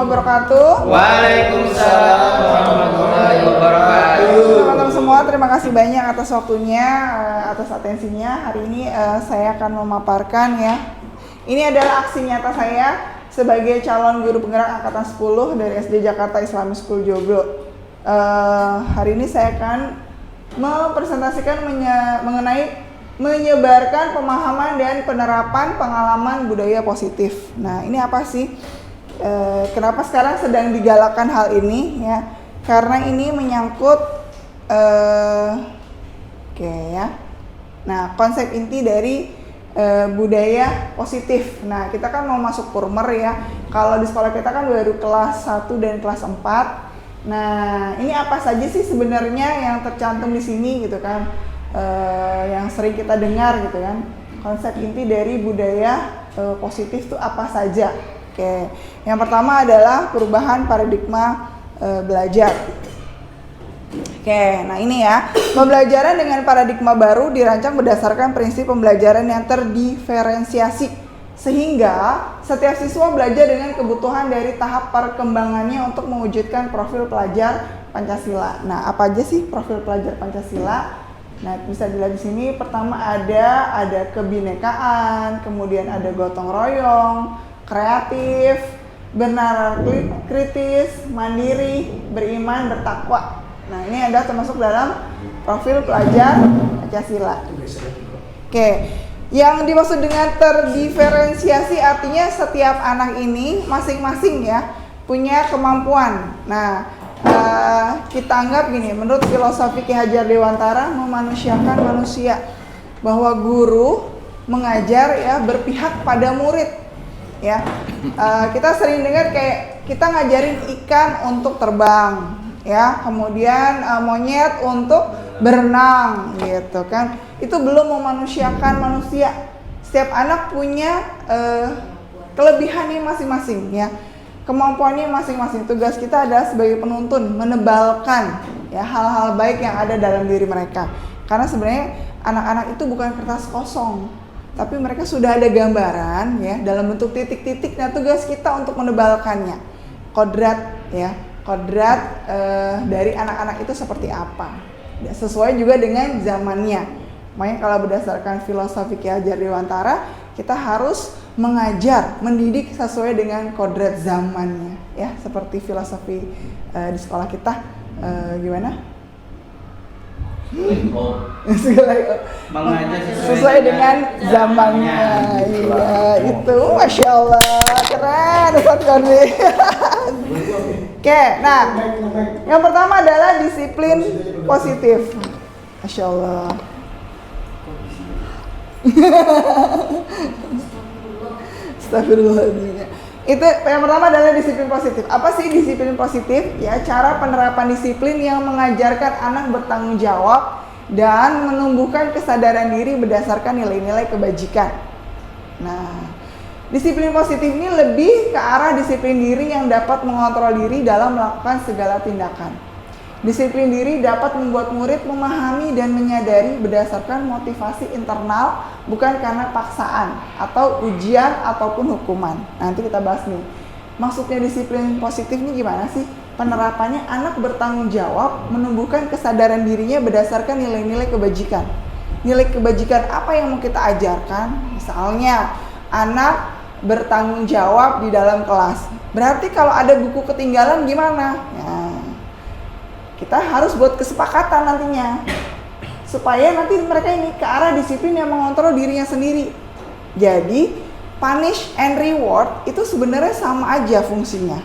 wabarakatuh. Waalaikumsalam warahmatullahi wabarakatuh. Teman-teman semua, terima kasih banyak atas waktunya, atas atensinya. Hari ini saya akan memaparkan ya. Ini adalah aksi nyata saya sebagai calon guru penggerak angkatan 10 dari SD Jakarta Islamic School Joglo. Hari ini saya akan mempresentasikan mengenai menyebarkan pemahaman dan penerapan pengalaman budaya positif. Nah, ini apa sih? Kenapa sekarang sedang digalakkan hal ini ya? Karena ini menyangkut Nah, konsep inti dari budaya positif. Nah, kita kan mau masuk Purmer ya. Kalau di sekolah kita kan baru kelas 1 dan kelas 4. Nah, ini apa saja sih sebenarnya yang tercantum di sini gitu kan? Yang sering kita dengar gitu kan, konsep inti dari budaya positif itu apa saja. Yang pertama adalah perubahan paradigma belajar. Nah ini ya, pembelajaran dengan paradigma baru dirancang berdasarkan prinsip pembelajaran yang terdiferensiasi, sehingga setiap siswa belajar dengan kebutuhan dari tahap perkembangannya untuk mewujudkan profil pelajar Pancasila. Nah, apa aja sih profil pelajar Pancasila? Nah, bisa dilihat di sini. Pertama ada kebinekaan, kemudian ada gotong royong, kreatif, bernalar kritis, mandiri, beriman, bertakwa. Nah, ini ada termasuk dalam profil pelajar Pancasila. Yang dimaksud dengan terdiferensiasi artinya setiap anak ini masing-masing ya punya kemampuan. Nah, kita anggap gini, menurut filosofi Ki Hajar Dewantara, memanusiakan manusia, bahwa guru mengajar ya berpihak pada murid ya. Kita sering dengar kayak kita ngajarin ikan untuk terbang ya, kemudian monyet untuk berenang gitu kan. Itu belum memanusiakan manusia. Setiap anak punya kelebihannya masing-masing ya, kemampuannya masing-masing. Tugas kita adalah sebagai penuntun menebalkan ya hal-hal baik yang ada dalam diri mereka. Karena sebenarnya anak-anak itu bukan kertas kosong, tapi mereka sudah ada gambaran ya dalam bentuk titik-titik. Nah, tugas kita untuk menebalkannya. Kodrat ya, kodrat dari anak-anak itu seperti apa? Sesuai juga dengan zamannya. Makanya kalau berdasarkan filosofi Ki Hajar Dewantara, kita harus mengajar, mendidik sesuai dengan kodrat zamannya ya, seperti filosofi di sekolah kita gimana? Mengajar sesuai dengan zamannya. Iya, itu Masya Allah, keren Ustaz Korni. Nah, yang pertama adalah disiplin positif. Masya Allah. Astagfirullahaladzim. Itu yang pertama adalah disiplin positif. Apa sih disiplin positif? Ya, cara penerapan disiplin yang mengajarkan anak bertanggung jawab dan menumbuhkan kesadaran diri berdasarkan nilai-nilai kebajikan. Nah, disiplin positif ini lebih ke arah disiplin diri yang dapat mengontrol diri dalam melakukan segala tindakan. Disiplin diri dapat membuat murid memahami dan menyadari berdasarkan motivasi internal, bukan karena paksaan atau ujian ataupun hukuman. Nanti kita bahas nih. Maksudnya disiplin positif ini gimana sih? Penerapannya anak bertanggung jawab, menumbuhkan kesadaran dirinya berdasarkan nilai-nilai kebajikan. Nilai kebajikan apa yang mau kita ajarkan? Misalnya, anak bertanggung jawab di dalam kelas. Berarti kalau ada buku ketinggalan gimana? Ya, kita harus buat kesepakatan nantinya supaya nanti mereka ini ke arah disiplin yang mengontrol dirinya sendiri. Jadi punish and reward itu sebenarnya sama aja fungsinya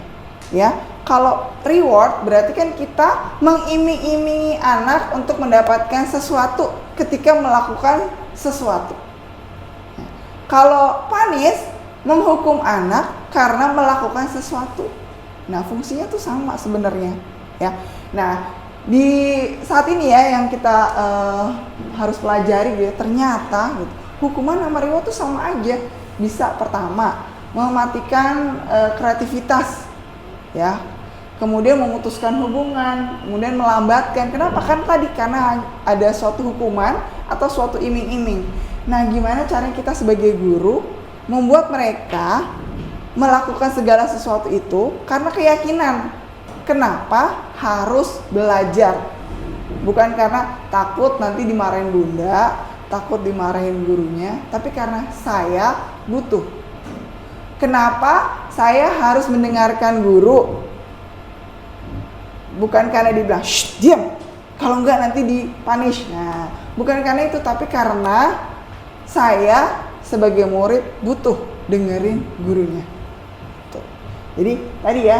ya. Kalau reward berarti kan kita mengiming-imingi anak untuk mendapatkan sesuatu ketika melakukan sesuatu. Kalau punish menghukum anak karena melakukan sesuatu. Nah, fungsinya tuh sama sebenarnya ya. Nah, di saat ini ya yang kita harus pelajari gitu, ternyata gitu, hukuman sama reward tuh sama aja. Bisa pertama mematikan kreativitas ya, kemudian memutuskan hubungan, kemudian melambatkan. Kenapa? Kan tadi karena ada suatu hukuman atau suatu iming-iming. Nah, gimana caranya kita sebagai guru membuat mereka melakukan segala sesuatu itu karena keyakinan. Kenapa harus belajar? Bukan karena takut nanti dimarahin bunda, takut dimarahin gurunya, tapi karena saya butuh. Kenapa saya harus mendengarkan guru? Bukan karena dibilang, shh, diam, kalau enggak nanti dipunish. Nah, bukan karena itu, tapi karena saya sebagai murid butuh dengerin gurunya. Tuh. Jadi tadi ya,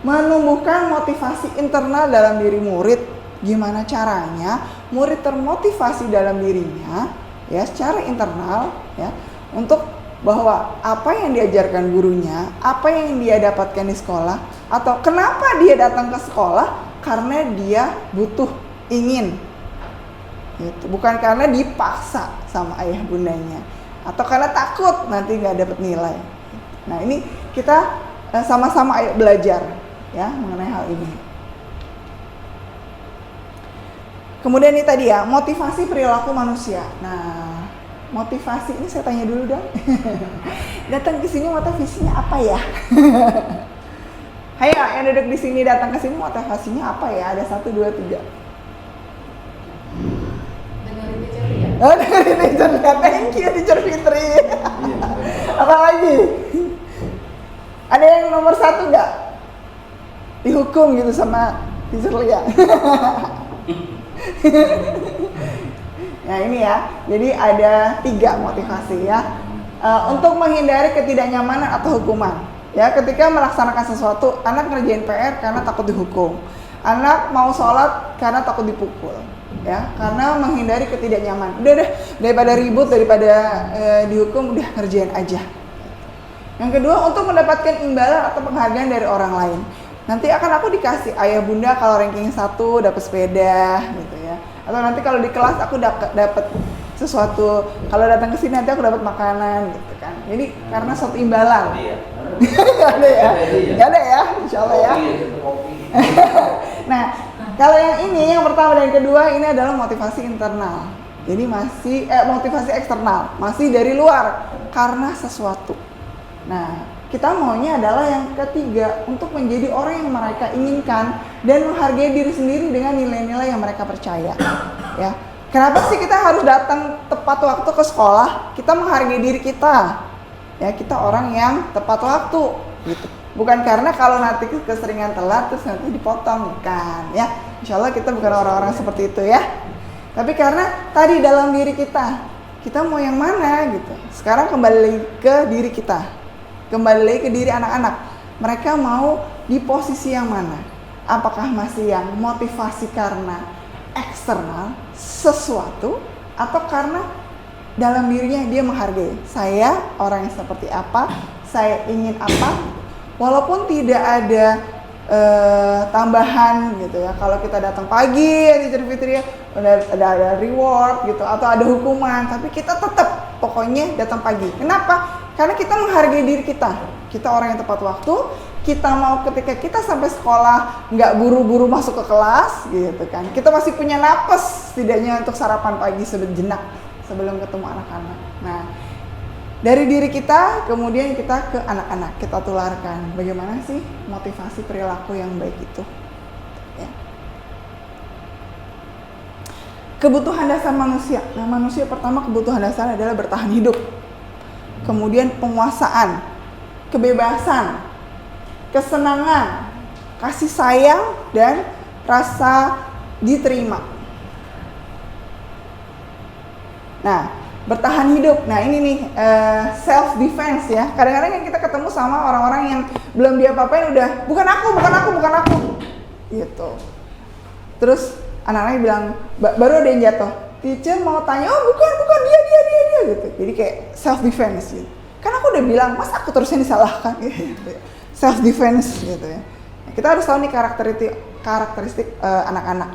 menumbuhkan motivasi internal dalam diri murid. Gimana caranya murid termotivasi dalam dirinya ya secara internal ya untuk bahwa apa yang diajarkan gurunya, apa yang dia dapatkan di sekolah, atau kenapa dia datang ke sekolah karena dia butuh, ingin. Gitu. Bukan karena dipaksa sama ayah bundanya atau karena takut nanti nggak dapat nilai. Nah, ini kita sama-sama ayo belajar ya mengenai hal ini. Kemudian ini tadi ya, motivasi perilaku manusia. Nah, motivasi ini saya tanya dulu dong. Datang ke sini motivasinya apa ya? Hayo, yang duduk di sini datang ke sini motivasinya apa ya? Ada 1, 2, 3. Dengerin teacher ya. Oh, dengerin teacher ya. Thank you teacher Fitri. Apa lagi? Ada yang nomor 1 nggak? Dihukum gitu sama teacher Lia. Nah ini ya, jadi ada 3 motivasi ya. Untuk menghindari ketidaknyamanan atau hukuman. Ya, ketika melaksanakan sesuatu, anak ngerjain PR karena takut dihukum. Anak mau sholat karena takut dipukul. Ya, karena menghindari ketidaknyamanan. Udah deh, daripada ribut, daripada dihukum, udah ngerjain aja. Yang kedua, untuk mendapatkan imbalan atau penghargaan dari orang lain. Nanti akan aku dikasih ayah bunda kalau ranking 1 dapat sepeda gitu ya. Atau nanti kalau di kelas aku dapat sesuatu, kalau datang ke sini nanti aku dapat makanan gitu kan. Jadi karena suatu imbalan. Gak ada ya? Gak ada ya? Insya Allah ya. Nah, kalau yang ini, yang pertama dan yang kedua ini adalah motivasi internal. Jadi masih motivasi eksternal, masih dari luar karena sesuatu. Nah, kita maunya adalah yang ketiga, untuk menjadi orang yang mereka inginkan dan menghargai diri sendiri dengan nilai-nilai yang mereka percaya. Ya, kenapa sih kita harus datang tepat waktu ke sekolah? Kita menghargai diri kita. Ya, kita orang yang tepat waktu. Gitu. Bukan karena kalau nanti keseringan telat terus nanti dipotong, bukan. Ya, insya Allah kita bukan orang-orang seperti itu ya. Tapi karena tadi dalam diri kita mau yang mana gitu. Sekarang kembali ke diri kita. Kembali lagi ke diri anak-anak, mereka mau di posisi yang mana? Apakah masih yang motivasi karena eksternal sesuatu, atau karena dalam dirinya dia menghargai, saya orang yang seperti apa, saya ingin apa, walaupun tidak ada tambahan gitu ya. Kalau kita datang pagi ya teacher Fitri ya, ada reward gitu atau ada hukuman, tapi kita tetap pokoknya datang pagi. Kenapa? Karena kita menghargai diri kita. Kita orang yang tepat waktu. Kita mau ketika kita sampai sekolah nggak buru-buru masuk ke kelas gitu kan. Kita masih punya napas setidaknya untuk sarapan pagi sejenak sebelum ketemu anak-anak. Nah, dari diri kita kemudian kita ke anak-anak, kita tularkan bagaimana sih motivasi perilaku yang baik itu. Ya. Kebutuhan dasar manusia. Nah, manusia pertama kebutuhan dasar adalah bertahan hidup. Kemudian penguasaan, kebebasan, kesenangan, kasih sayang, dan rasa diterima. Nah, bertahan hidup. Nah, ini nih self defense ya. Kadang-kadang yang kita ketemu sama orang-orang yang belum dia-apain udah bukan aku. Gitu. Terus anak-anaknya bilang, baru ada yang jatuh. Teacher mau tanya, oh bukan dia gitu. Jadi kayak self defense gitu. Kan aku udah bilang, mas aku terusnya disalahkan gitu. Self defense gitu ya. Kita harus tahu nih karakteristik anak-anak.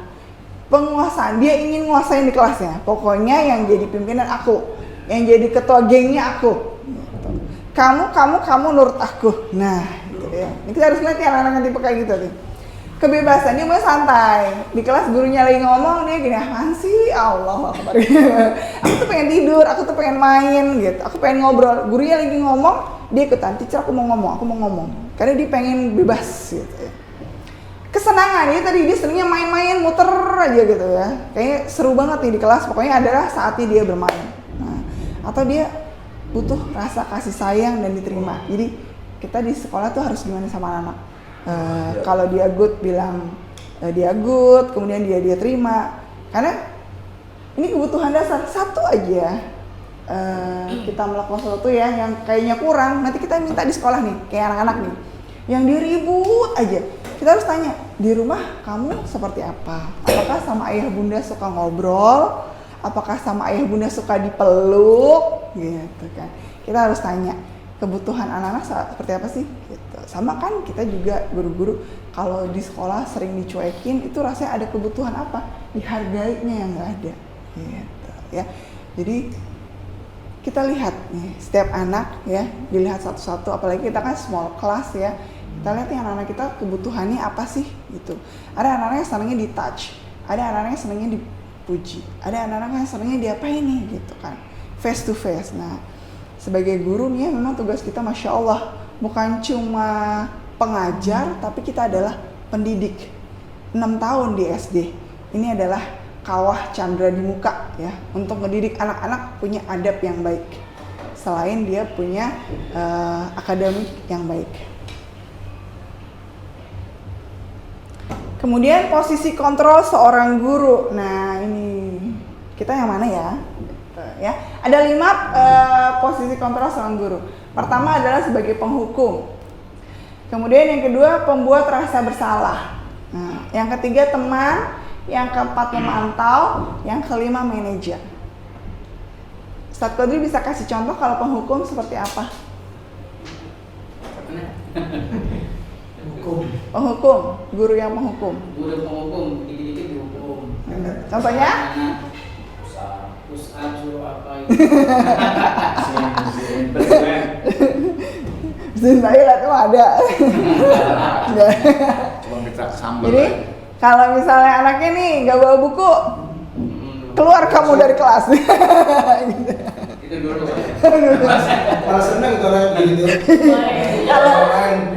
Penguasaan, dia ingin nguasain di kelasnya. Pokoknya yang jadi pimpinan aku, yang jadi ketua gengnya aku. Gitu. Kamu nurut aku. Nah, gitu ya. Ini kita harus lihat ya anak-anak yang tipe kayak gitu tuh. Kebebasan, dia mau santai. Di kelas gurunya lagi ngomong, dia gini, apaan sih? Allah Akbar. Aku tuh pengen tidur, aku tuh pengen main gitu. Aku pengen ngobrol. Gurunya lagi ngomong, dia ikutan, teacher aku mau ngomong. Karena dia pengen bebas gitu ya. Kesenangan ya tadi, dia senangnya main-main, muter aja gitu ya. Kayaknya seru banget nih di kelas, pokoknya adalah saatnya dia bermain. Nah, atau dia butuh rasa kasih sayang dan diterima. Jadi kita di sekolah tuh harus gimana sama anak. Kalau dia good bilang dia good, kemudian dia terima. Karena ini kebutuhan dasar. Satu aja kita melakukan sesuatu ya yang kayaknya kurang, nanti kita minta di sekolah nih, kayak anak-anak nih yang dia ribut aja. Kita harus tanya, di rumah kamu seperti apa? Apakah sama ayah bunda suka ngobrol? Apakah sama ayah bunda suka dipeluk? Gitu kan. Kita harus tanya, kebutuhan anak-anak seperti apa sih? Gitu. Sama kan kita juga guru-guru, kalau di sekolah sering dicuekin, itu rasanya ada kebutuhan apa? Dihargainya yang nggak ada. Gitu ya. Jadi kita lihat nih, setiap anak ya, dilihat satu-satu, apalagi kita kan small class ya. Kita lihat nih anak-anak kita kebutuhannya apa sih gitu. Ada anak-anak yang senangnya di touch, ada anak-anak yang senangnya dipuji, ada anak-anak yang senangnya diapain nih gitu kan, face to face. Nah, sebagai guru nih ya, memang tugas kita Masya Allah bukan cuma pengajar, tapi kita adalah pendidik. 6 tahun di SD, ini adalah kawah candra di muka ya, untuk mendidik anak-anak punya adab yang baik, selain dia punya akademik yang baik. Kemudian posisi kontrol seorang guru. Nah ini kita yang mana ya? Ya, ada 5 posisi kontrol seorang guru. Pertama adalah sebagai penghukum. Kemudian yang kedua pembuat rasa bersalah. Nah, yang ketiga teman. Yang keempat memantau. Yang kelima manajer. Ustadz Qadri bisa kasih contoh kalau penghukum seperti apa? Penghukum, guru yang menghukum. Guru penghukum, dikit-dikit dihukum. Contohnya? Push up, suruh apa itu? Mesin toilet itu ada. Cuma minta sambal. Jadi kalau misalnya anaknya nih nggak bawa buku, keluar kamu dari kelas. Gitu. Itu dulu. Malah seneng kalau gitu.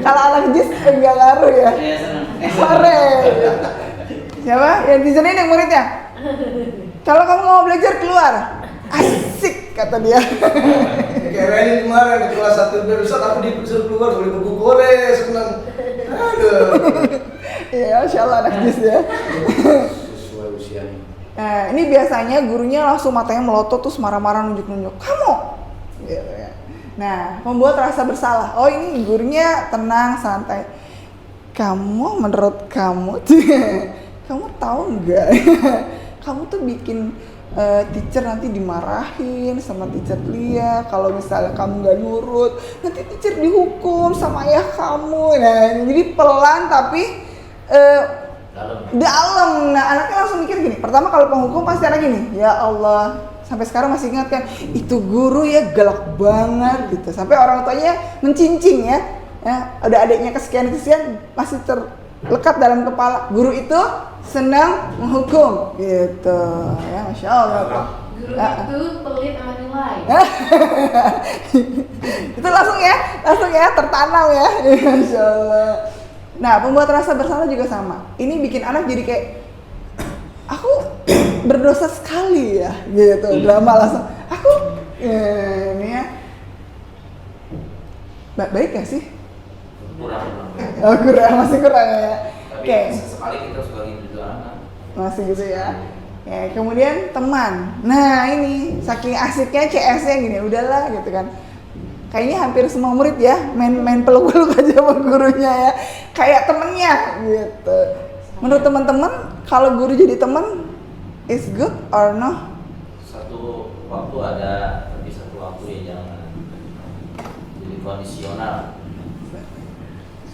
Kalau anak jis enggak ngaruh ya. Saya senang. Sore. Siapa? Yang di sini yang muridnya. Kalau kamu mau belajar keluar. Asik kata dia. Kayak Reni kemarin di kelas 1 Ustaz aku disuruh keluar beli buku Korea, seneng. Aduh. Iya, Masya Allah anak jis ya. Sesuai usianya. Nah, ini biasanya gurunya langsung matanya melotot terus marah-marah nunjuk-nunjuk. Kamu! Gitu ya. Nah, membuat rasa bersalah. Oh ini gurunya tenang, santai. Kamu, menurut kamu, kamu tahu nggak? Kamu tuh bikin teacher nanti dimarahin sama teacher Lia. Kalau misalnya kamu nggak nurut, nanti teacher dihukum sama ayah kamu. Nah, jadi pelan tapi dalam. Nah, anaknya langsung mikir gini. Pertama kalau penghukum pasti anak gini, ya Allah. Sampai sekarang masih ingat kan, itu guru ya galak banget gitu. Sampai orang tuanya mencincing ya. Udah adiknya kesekian masih terlekat dalam kepala. Guru itu senang menghukum gitu. Ya Masya Allah. Guru itu pelit sama nilai. Itu langsung ya tertanam ya. Masya Allah. Nah, pembuat rasa bersalah juga sama. Ini bikin anak jadi kayak, aku berdosa sekali ya, gitu. Drama langsung. Aku, ini ya, baik gak sih? Kurang. Masih kurang ya. Tapi sekali kita suka gitu anak. Masih gitu ya. Ya, kemudian teman. Nah ini saking asiknya CS-nya gini, udahlah gitu kan. Kayaknya hampir semua murid ya main peluk-peluk aja sama gurunya ya, kayak temennya gitu. Menurut teman-teman, kalau guru jadi teman is good or no? Satu waktu ada, tapi satu waktu ya jangan. Jadi kondisional.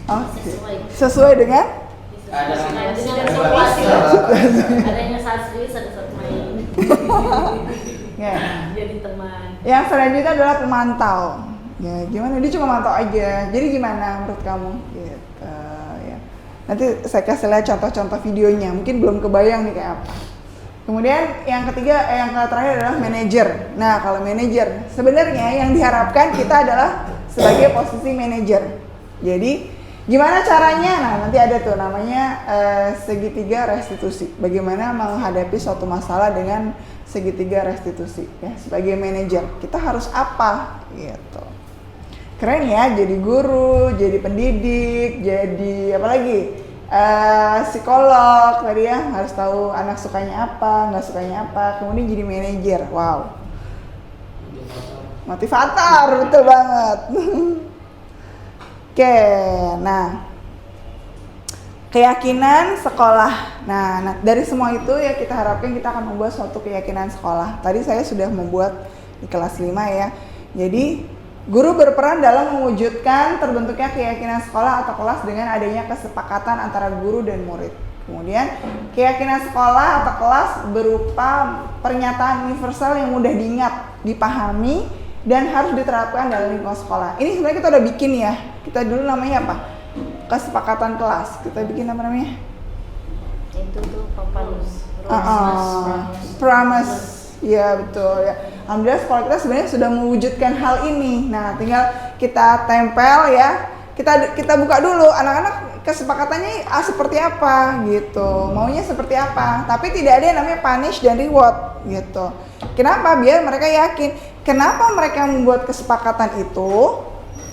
Oh, sesuai dengan? Ada Dengan situasi. Ada yang saat serius, ada saat main. Ya. Jadi teman. Yang selanjutnya adalah pemantau. Ya gimana? Dia cuma mantau aja. Jadi gimana menurut kamu? Gitu ya. Nanti saya kasih lihat contoh-contoh videonya. Mungkin belum kebayang nih kayak apa. Kemudian yang ketiga, yang terakhir adalah manajer. Nah kalau manajer, sebenarnya yang diharapkan kita adalah sebagai posisi manajer. Jadi gimana caranya? Nah, nanti ada tuh namanya segitiga restitusi. Bagaimana menghadapi suatu masalah dengan segitiga restitusi ya. Sebagai manajer, kita harus apa gitu. Keren ya, jadi guru, jadi pendidik, jadi apa lagi? Psikolog tadi ya, harus tahu anak sukanya apa, nggak sukanya apa. Kemudian jadi manajer. Wow. Motivator, betul banget. Oke, nah keyakinan sekolah. Nah, dari semua itu ya kita harapkan kita akan membuat suatu keyakinan sekolah. Tadi saya sudah membuat di kelas 5 ya. Jadi guru berperan dalam mewujudkan terbentuknya keyakinan sekolah atau kelas dengan adanya kesepakatan antara guru dan murid. Kemudian keyakinan sekolah atau kelas berupa pernyataan universal yang mudah diingat, dipahami, dan harus diterapkan dalam lingkungan sekolah. Ini sebenarnya kita udah bikin ya. Kita dulu namanya apa? Kesepakatan kelas. Kita bikin apa namanya? Itu tuh papanus. Promise. Ya betul ya. Alhamdulillah sekolah kita sebenarnya sudah mewujudkan hal ini. Nah, tinggal kita tempel ya. Kita buka dulu anak-anak kesepakatannya seperti apa gitu. Maunya seperti apa. Tapi tidak ada yang namanya punish dan reward gitu. Kenapa? Biar mereka yakin. Kenapa mereka membuat kesepakatan itu?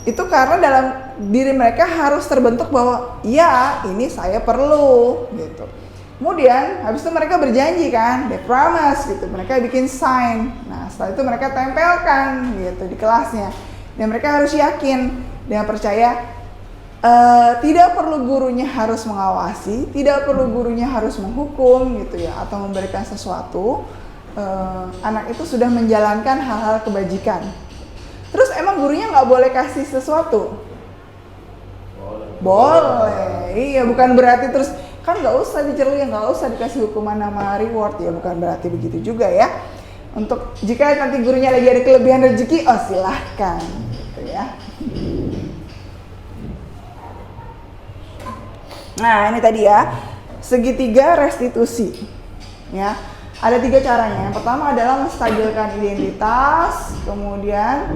Itu karena dalam diri mereka harus terbentuk bahwa ya ini saya perlu gitu. Kemudian habis itu mereka berjanji kan, they promise gitu. Mereka bikin sign. Nah setelah itu mereka tempelkan gitu di kelasnya. Dan mereka harus yakin dan percaya tidak perlu gurunya harus mengawasi, tidak perlu gurunya harus menghukum gitu ya, atau memberikan sesuatu. Anak itu sudah menjalankan hal-hal kebajikan. Terus emang gurunya nggak boleh kasih sesuatu? Boleh. Iya, bukan berarti terus kan nggak usah diceluin, nggak usah dikasih hukuman sama reward ya, bukan berarti begitu juga ya. Untuk jika nanti gurunya lagi ada kelebihan rezeki, oh silahkan gitu ya. Nah ini tadi ya segitiga restitusi ya. Ada 3 caranya. Yang pertama adalah menstabilkan identitas, kemudian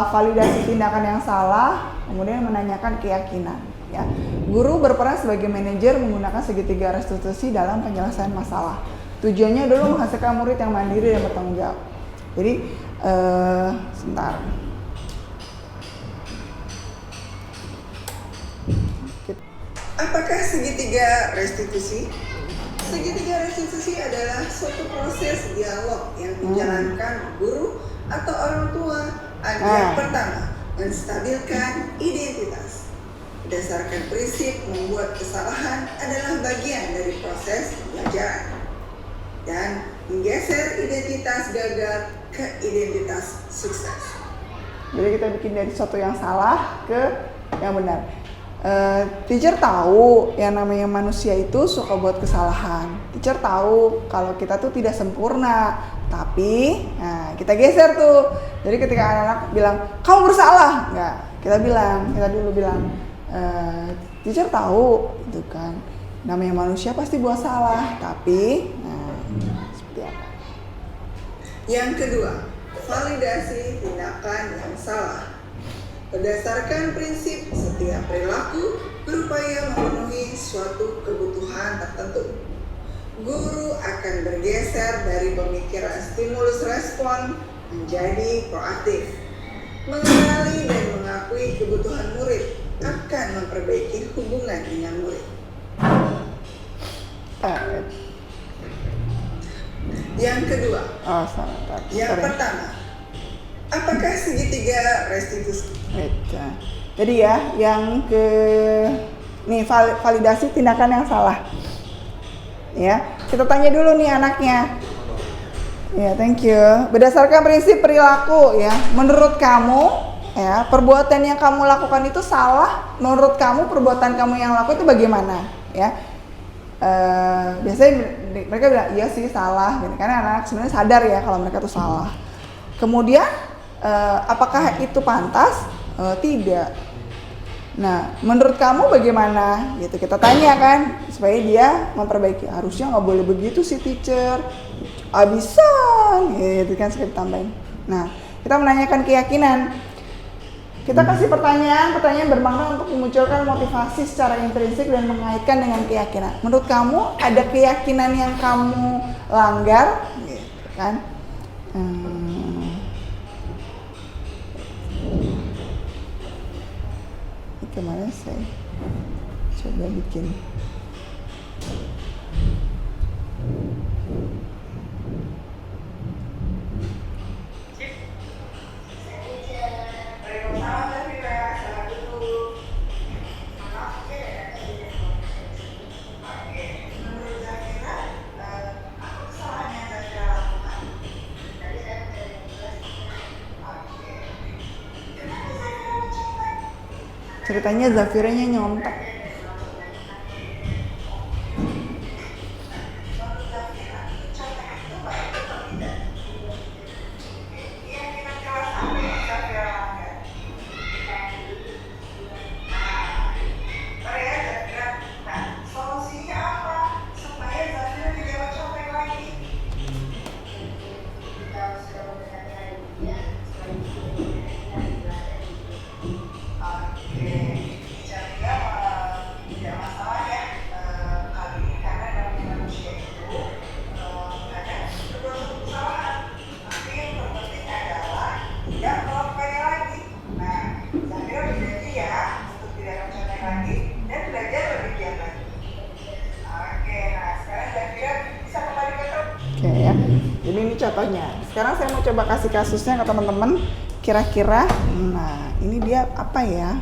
validasi tindakan yang salah, kemudian menanyakan keyakinan. Ya. Guru berperan sebagai manajer menggunakan segitiga restitusi dalam penyelesaian masalah. Tujuannya adalah menghasilkan murid yang mandiri dan bertanggung jawab. Jadi, sebentar. Apakah segitiga restitusi? Segitiga restitusi adalah suatu proses dialog yang dijalankan guru atau orang tua agar pertama menstabilkan identitas. Berdasarkan prinsip membuat kesalahan adalah bagian dari proses pembelajaran dan menggeser identitas gagal ke identitas sukses. Jadi kita bikin dari sesuatu yang salah ke yang benar. Teacher tahu yang namanya manusia itu suka buat kesalahan. Teacher tahu kalau kita tuh tidak sempurna, tapi kita geser tuh. Jadi ketika anak-anak bilang kamu bersalah, kita dulu bilang teacher tahu itu kan namanya manusia pasti buat salah, tapi seperti apa? Yang kedua, validasi tindakan yang salah. Berdasarkan prinsip setiap perilaku berupaya memenuhi suatu kebutuhan tertentu. Guru akan bergeser dari pemikiran stimulus respon menjadi proaktif. Mengenali dan mengakui kebutuhan murid akan memperbaiki hubungan dengan murid. Yang kedua, yang pertama, apakah segitiga restitusi? Jadi ya, yang validasi tindakan yang salah. Ya, kita tanya dulu nih anaknya. Ya, thank you. Berdasarkan prinsip perilaku ya, menurut kamu ya, perbuatan yang kamu lakukan itu salah. Menurut kamu perbuatan kamu yang lakukan itu bagaimana? Ya. Biasanya mereka bilang iya sih salah, karena anak-anak sebenarnya sadar ya kalau mereka tuh salah. Kemudian apakah itu pantas? Tidak. Nah, menurut kamu bagaimana? Gitu kita tanya kan, supaya dia memperbaiki. Harusnya nggak boleh begitu sih teacher. Abisan, gitu kan kita tambahin. Nah, kita menanyakan keyakinan. Kita kasih pertanyaan bermakna untuk memunculkan motivasi secara intrinsik dan mengaitkan dengan keyakinan. Menurut kamu ada keyakinan yang kamu langgar, gitu kan? Kemana saya coba bikin. Ceritanya Zafiranya nyontek. Oke ya, jadi ini contohnya. Sekarang saya mau coba kasih kasusnya ke teman-teman. Kira-kira, nah ini dia apa ya?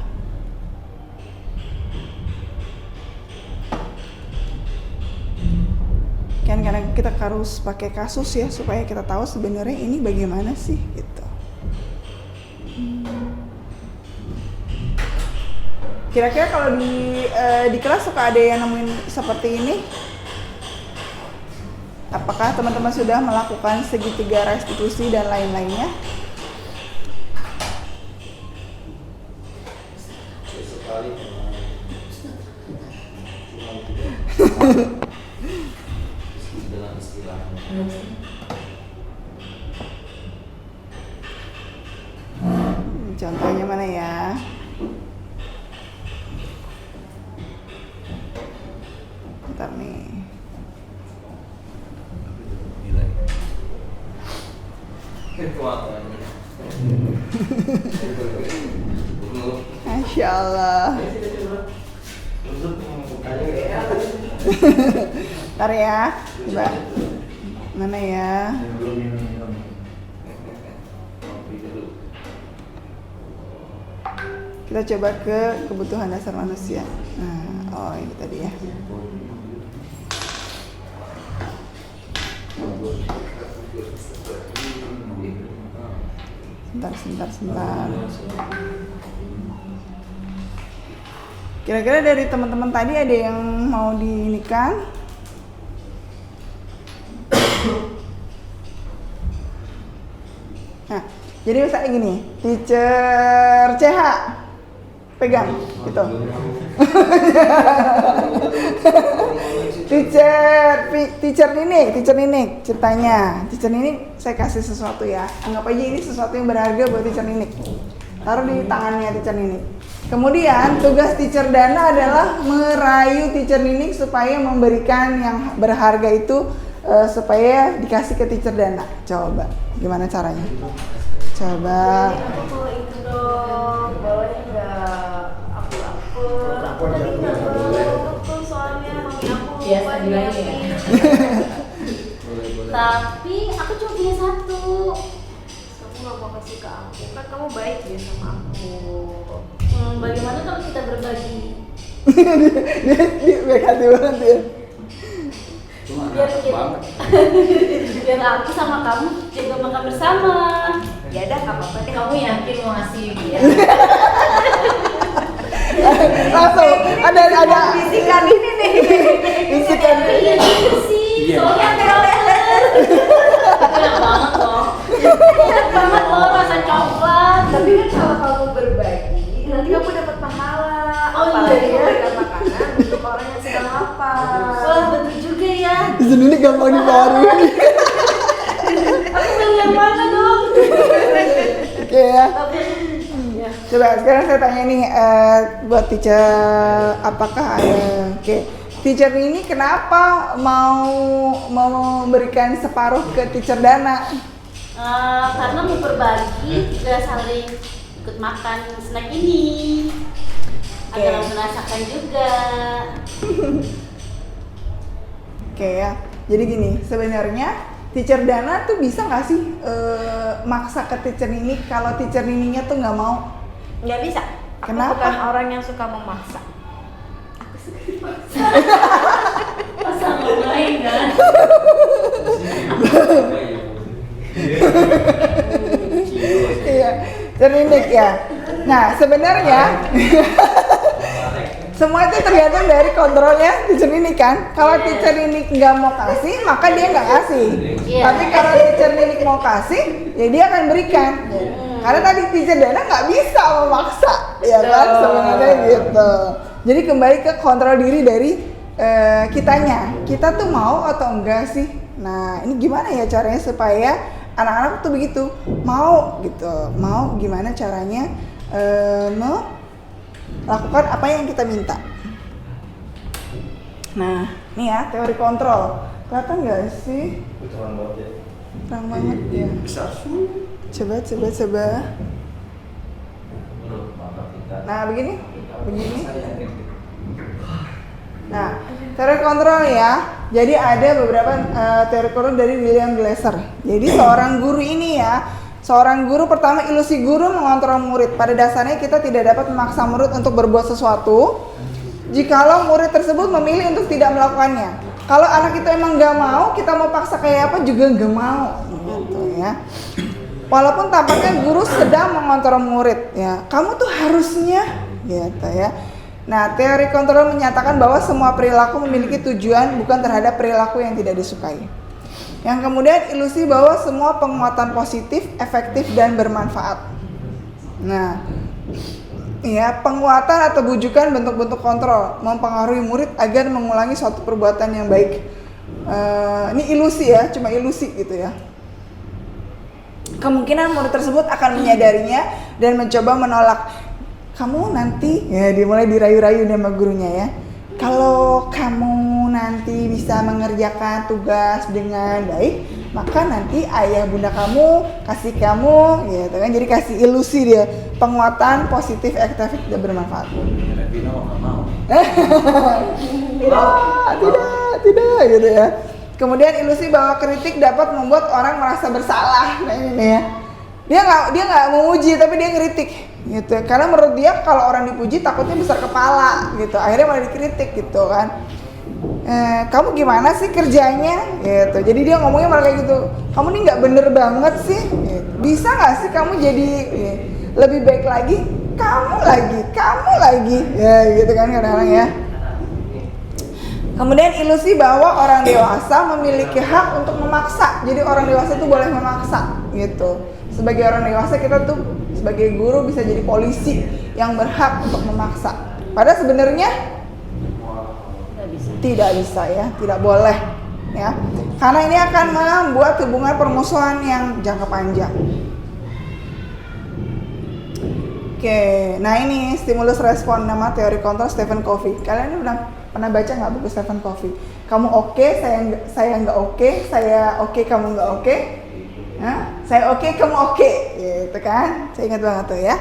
Kan karena kita harus pakai kasus ya supaya kita tahu sebenarnya ini bagaimana sih gitu. Kira-kira kalau di kelas suka ada yang nemuin seperti ini? Apakah teman-teman sudah melakukan segitiga restitusi dan lain-lainnya? Sekali dengan istilahnya. Contohnya mana ya? Bentar nih. Masya Allah. Ntar ya, coba. Mana ya? Kita coba ke kebutuhan dasar manusia. Nah, oh ini tadi ya. Sebentar. Kira-kira dari teman-teman tadi ada yang mau diinikan? Nah, jadi misalnya gini, teacher CH pegang gitu. teacher Ninik ceritanya. Teacher Ninik saya kasih sesuatu ya. Anggap aja ini sesuatu yang berharga buat teacher Ninik. Taruh di tangannya teacher Ninik. Kemudian tugas teacher Dana adalah merayu teacher Ninik supaya memberikan yang berharga itu supaya dikasih ke teacher Dana. Coba gimana caranya? Coba. Aku mau itu dong, bawahnya enggak aku. Tapi enggak betul soalnya mami aku biasa bilangnya ya. Tapi aku cuma punya satu. Kamu nggak mau kasih ke aku, kan kamu baik ya sama aku. Bagaimana kalau kita berbagi? dia baik hati banget ya. Biar aku sama kamu jaga makan bersama. Ya udah, nggak apa-apa deh. Kamu yakin mau ngasih dia? Langsung ada Bisikan ini nih. bisikan. Iya gitu sih. Soalnya kayak leher. Enak banget loh. Enak banget loh rasa coklat. Tapi kan kalau kamu berbagi, nanti kamu dapat pahala. Oh, Apalagi iya. memberikan makanan untuk orang yang sedang lapar. Wah betul juga ya. Di sini gampang dibaharuin. Aku pilih yang mana dong? Oke ya. Tapi ya Coba sekarang saya tanya nih buat teacher, apakah ada teacher ini kenapa mau memberikan separuh ke teacher Dana? Karena mau berbagi juga saling ikut makan snack ini agar merasakan juga. Oke ya, jadi gini sebenarnya teacher Dana tuh bisa nggak sih maksa ke teacher Nini kalau teacher Nininya tuh nggak mau? Nggak bisa. Aku Kenapa? bukan orang yang suka memaksa. Pasangan lain kan. Iya, cerdik ya. Nah sebenarnya semua itu tergantung dari kontrolnya teacher ini kan. Kalau teacher ini nggak mau kasih, maka dia nggak kasih. Iya. Tapi kalau teacher ini mau kasih, ya dia akan berikan. Karena tadi teacher Dana nggak bisa memaksa, ya kan sebenarnya gitu. Jadi kembali ke kontrol diri dari kitanya. Kita tuh mau atau enggak sih? Nah ini gimana ya caranya supaya anak-anak tuh begitu mau gitu. Mau gimana caranya lakukan apa yang kita minta. Nah, nih ya teori kontrol. Kelihatan nggak sih? Terang banget ya. Terang banget ya. Besar. Coba. Nah, begini. Nah, teori kontrol ya. Jadi ada beberapa teori kontrol dari William Glasser. Jadi seorang guru ini ya. Seorang guru pertama ilusi guru mengontrol murid. Pada dasarnya kita tidak dapat memaksa murid untuk berbuat sesuatu jikalau murid tersebut memilih untuk tidak melakukannya. Kalau anak itu emang nggak mau, kita mau paksa kayak apa juga nggak mau, gitu ya. Walaupun tampaknya guru sedang mengontrol murid, ya. Kamu tuh harusnya, gitu ya. Nah, teori kontrol menyatakan bahwa semua perilaku memiliki tujuan bukan terhadap perilaku yang tidak disukai. Yang kemudian ilusi bahwa semua penguatan positif, efektif, dan bermanfaat. Nah, ya penguatan atau bujukan bentuk-bentuk kontrol mempengaruhi murid agar mengulangi suatu perbuatan yang baik. Ini ilusi ya, cuma ilusi gitu ya. Kemungkinan murid tersebut akan menyadarinya dan mencoba menolak. Kamu nanti, ya dimulai dirayu-rayu sama gurunya ya. Kalau kamu nanti bisa mengerjakan tugas dengan baik, maka nanti ayah bunda kamu kasih kamu, gitu kan. Jadi kasih ilusi dia, penguatan positif, efektif dan bermanfaat. Tidak, gitu ya. Kemudian ilusi bahwa kritik dapat membuat orang merasa bersalah. Nah ini nih ya. Dia nggak memuji tapi dia ngeritik gitu. Karena menurut dia kalau orang dipuji takutnya besar kepala gitu. Akhirnya malah dikritik gitu kan. Kamu gimana sih kerjanya gitu. Jadi dia ngomongnya malah kayak gitu. Kamu nih nggak bener banget sih. Gitu. Bisa nggak sih kamu jadi lebih baik lagi? Kamu lagi. Ya gitu kan kadang-kadang ya. Kemudian ilusi bahwa orang dewasa memiliki hak untuk memaksa. Jadi orang dewasa itu boleh memaksa gitu. Sebagai orang dewasa kita tuh sebagai guru bisa jadi polisi yang berhak untuk memaksa. Padahal sebenarnya tidak bisa ya, tidak boleh ya. Karena ini akan membuat hubungan permusuhan yang jangka panjang. Oke, nah ini stimulus respon nama teori kontrol Stephen Covey. Kalian ini pernah baca nggak buku Stephen Covey? Kamu oke, saya nggak oke, saya oke, kamu nggak oke. Saya oke, kamu oke, gitu kan? Saya ingat banget tuh ya.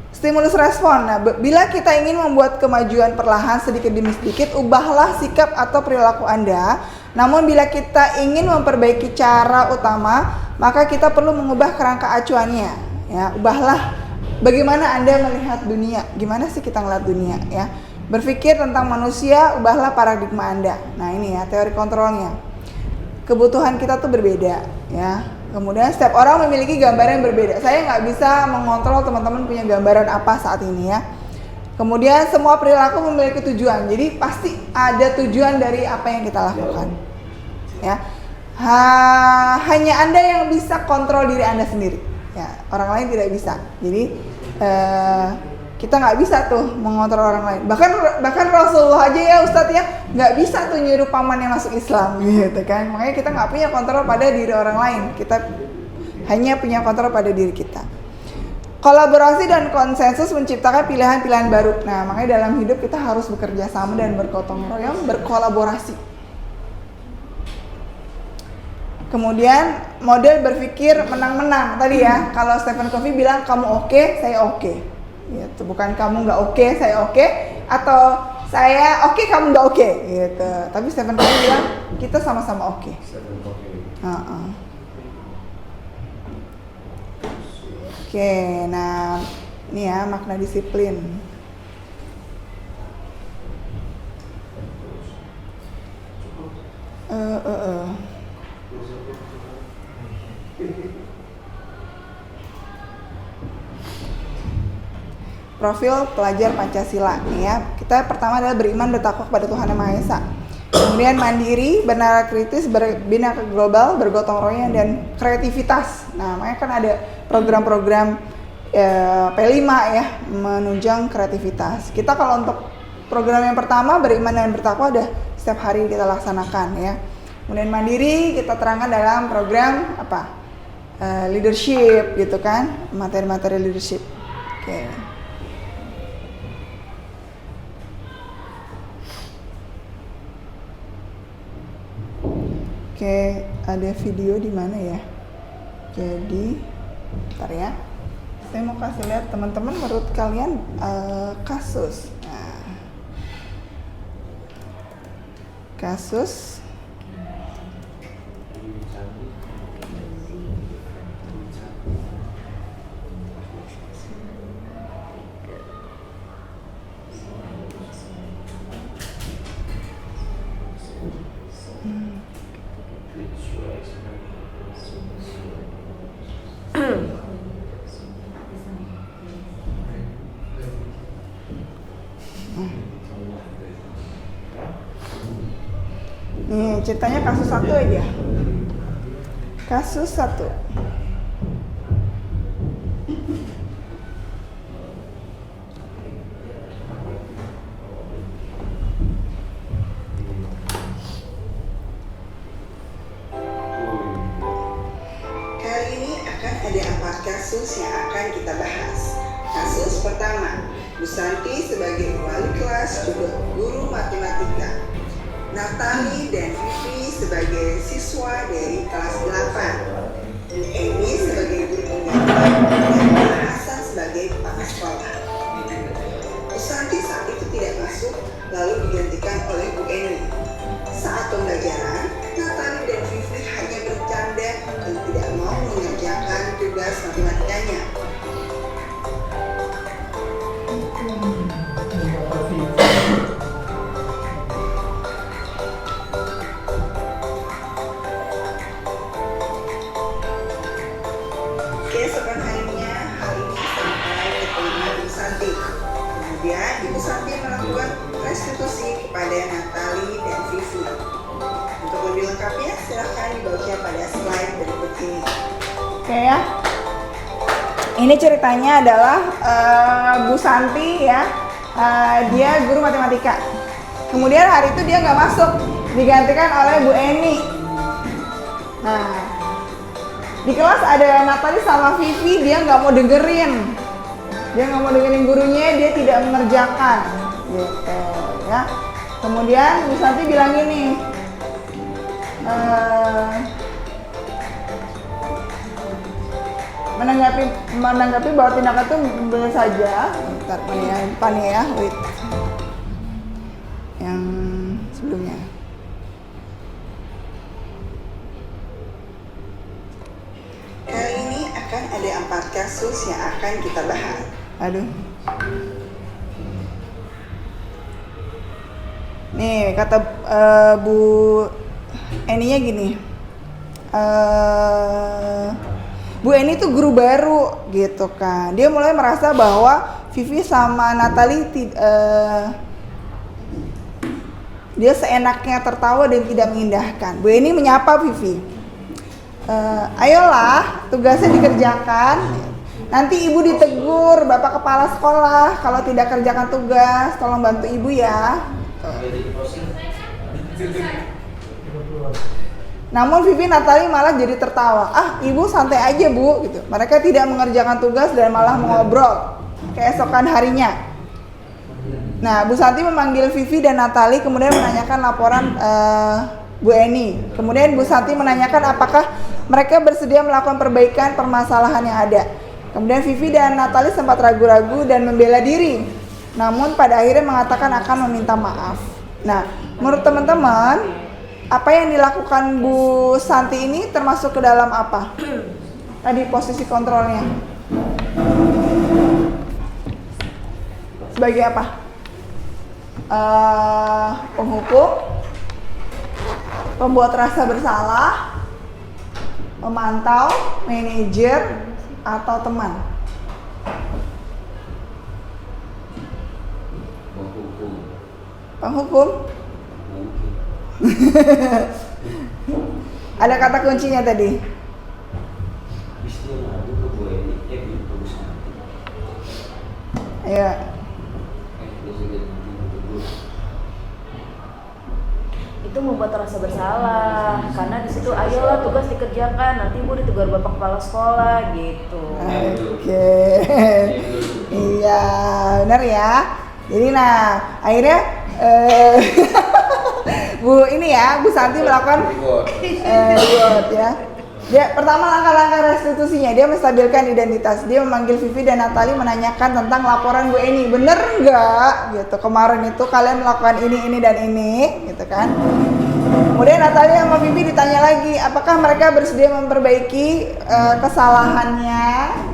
Stimulus respon. Nah, bila kita ingin membuat kemajuan perlahan sedikit demi sedikit, ubahlah sikap atau perilaku Anda. Namun bila kita ingin memperbaiki cara utama, maka kita perlu mengubah kerangka acuannya. Ya, ubahlah bagaimana Anda melihat dunia. Gimana sih kita ngeliat dunia? Ya, berpikir tentang manusia, ubahlah paradigma Anda. Nah ini ya teori kontrolnya. Kebutuhan kita tuh berbeda ya. Kemudian setiap orang memiliki gambaran yang berbeda. Saya nggak bisa mengontrol teman-teman punya gambaran apa saat ini ya. Kemudian semua perilaku memiliki tujuan. Jadi pasti ada tujuan dari apa yang kita lakukan. Ya. Hanya Anda yang bisa kontrol diri Anda sendiri. Ya, orang lain tidak bisa. Jadi kita nggak bisa tuh mengontrol orang lain. Bahkan Rasulullah aja ya Ustadz ya nggak bisa tuh nyuruh pamannya masuk Islam gitu kan. Makanya kita nggak punya kontrol pada diri orang lain. Kita hanya punya kontrol pada diri kita. Kolaborasi dan konsensus menciptakan pilihan-pilihan baru. Nah, makanya dalam hidup kita harus bekerja sama dan bergotong royong, berkolaborasi. Kemudian model berpikir menang-menang tadi ya. Kalau Stephen Covey bilang kamu oke, saya oke. Gitu. Bukan kamu nggak oke, saya oke, atau saya oke, kamu nggak oke. Gitu. Tapi Stephen Covey bilang kita sama-sama oke. Oke, nah ini ya makna disiplin. Profil pelajar Pancasila nih ya. Kita pertama adalah beriman bertakwa kepada Tuhan Yang Maha Esa. Kemudian mandiri, bernalar kritis, berbina global, bergotong royong dan kreativitas. Nah, makanya kan ada program-program P5 ya, menunjang kreativitas. Kita kalau untuk program yang pertama beriman dan bertakwa udah setiap hari kita laksanakan ya. Kemudian mandiri kita terangkan dalam program apa? Leadership gitu kan, materi-materi leadership. Oke. Oke, ada video di mana ya? Jadi, bentar ya. Saya mau kasih lihat teman-teman menurut kalian kasus. Nah, kasus. Nih, ceritanya kasus satu aja. Kasus satu. Kali ini akan ada 4 kasus yang akan kita bahas. Kasus pertama, Bu Santi sebagai wali kelas juga guru matematika. Natali dan Vivi sebagai siswa dari kelas 8, Bu Eni sebagai guru penggambar, dan Bu Hasan sebagai kepala sekolah. Bu Santi saat itu tidak masuk, lalu digantikan oleh Bu Eni. Saat pembelajaran, Natali dan Vivi hanya bercanda dan tidak mau mengerjakan tugas matematikanya. Keesokan harinya, hal ini sampai ke telinga Ibu Santi. Kemudian Ibu Santi melakukan restitusi kepada Natali dan Vivi. Untuk lebih lengkapnya, silahkan dibaca pada slide berikut ini. Oke ya. Ini ceritanya adalah Bu Santi ya, dia guru matematika. Kemudian hari itu dia nggak masuk, digantikan oleh Bu Eni. Nah, di kelas ada Natali sama Vivi, dia nggak mau dengerin. Dia nggak mau dengerin gurunya, dia tidak mengerjakan. Gitu ya. Kemudian Bu Santi bilang gini, menanggapi bahwa tindakan itu benar saja. Bentar ya, depan ya, wait. Yang sebelumnya. Kali ini akan ada 4 kasus yang akan kita bahas. Aduh. Nih kata Bu Eninya gini. Bu Eni tuh guru baru gitu kan. Dia mulai merasa bahwa Vivi sama Natali dia seenaknya tertawa dan tidak mengindahkan. Bu Eni menyapa Vivi. Ayolah, tugasnya dikerjakan. Nanti ibu ditegur, bapak kepala sekolah. Kalau tidak kerjakan tugas, tolong bantu ibu ya. Namun Vivi Natali malah jadi tertawa. Ah, ibu santai aja bu, gitu. Mereka tidak mengerjakan tugas dan malah mengobrol keesokan harinya. Nah, Bu Santi memanggil Vivi dan Natali kemudian menanyakan laporan Bu Eni. Kemudian Bu Santi menanyakan apakah mereka bersedia melakukan perbaikan permasalahan yang ada. Kemudian Vivi dan Natali sempat ragu-ragu dan membela diri. Namun pada akhirnya mengatakan akan meminta maaf. Nah, menurut teman-teman, apa yang dilakukan Bu Santi ini termasuk ke dalam apa? Tadi posisi kontrolnya. Sebagai apa? Penghukum, pembuat rasa bersalah, memantau, manajer, atau teman? Penghukum. Ada kata kuncinya tadi. Ayo. Itu membuat rasa bersalah karena di situ ayolah tugas dikerjakan, nanti ibu ditegur bapak kepala sekolah gitu. Oke. Iya, benar ya. Jadi nah, akhirnya Bu Santi melakukan reward ya. Dia pertama langkah-langkah restitusinya, dia menstabilkan identitas. Dia memanggil Vivi dan Natali menanyakan tentang laporan Bu Eni. Bener nggak? Gitu. Kemarin itu kalian melakukan ini dan ini, gitu kan? Kemudian Natali sama Vivi ditanya lagi, apakah mereka bersedia memperbaiki kesalahannya?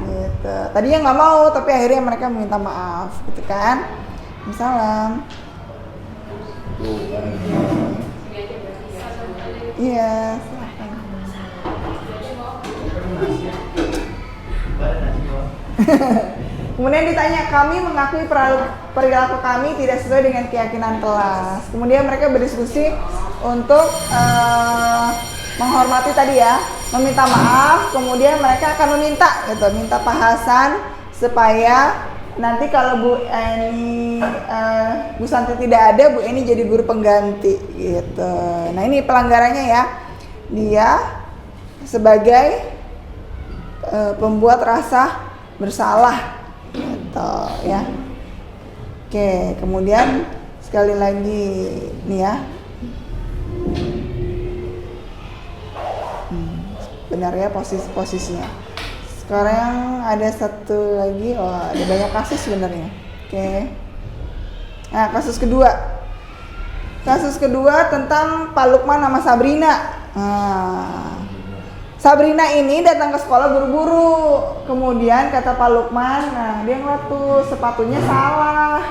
Gitu. Tadinya nggak mau, tapi akhirnya mereka meminta maaf, gitu kan? Salam. Iya, silakan. Kemudian ditanya, kami mengakui perilaku kami tidak sesuai dengan keyakinan kelas. Kemudian mereka berdiskusi untuk menghormati tadi ya, meminta maaf. Kemudian mereka akan minta Pak Hasan supaya nanti kalau Bu Eni, Bu Santi tidak ada, Bu Eni jadi guru pengganti gitu. Nah ini pelanggarannya ya, dia sebagai pembuat rasa bersalah gitu ya. Oke, kemudian sekali lagi nih ya, benar ya posisinya. Sekarang ada satu lagi, ada banyak kasus sebenarnya. Oke. Nah, kasus kedua tentang Pak Lukman sama Sabrina. Sabrina ini datang ke sekolah buru-buru. Kemudian kata Pak Lukman, dia ngeliat tuh sepatunya salah.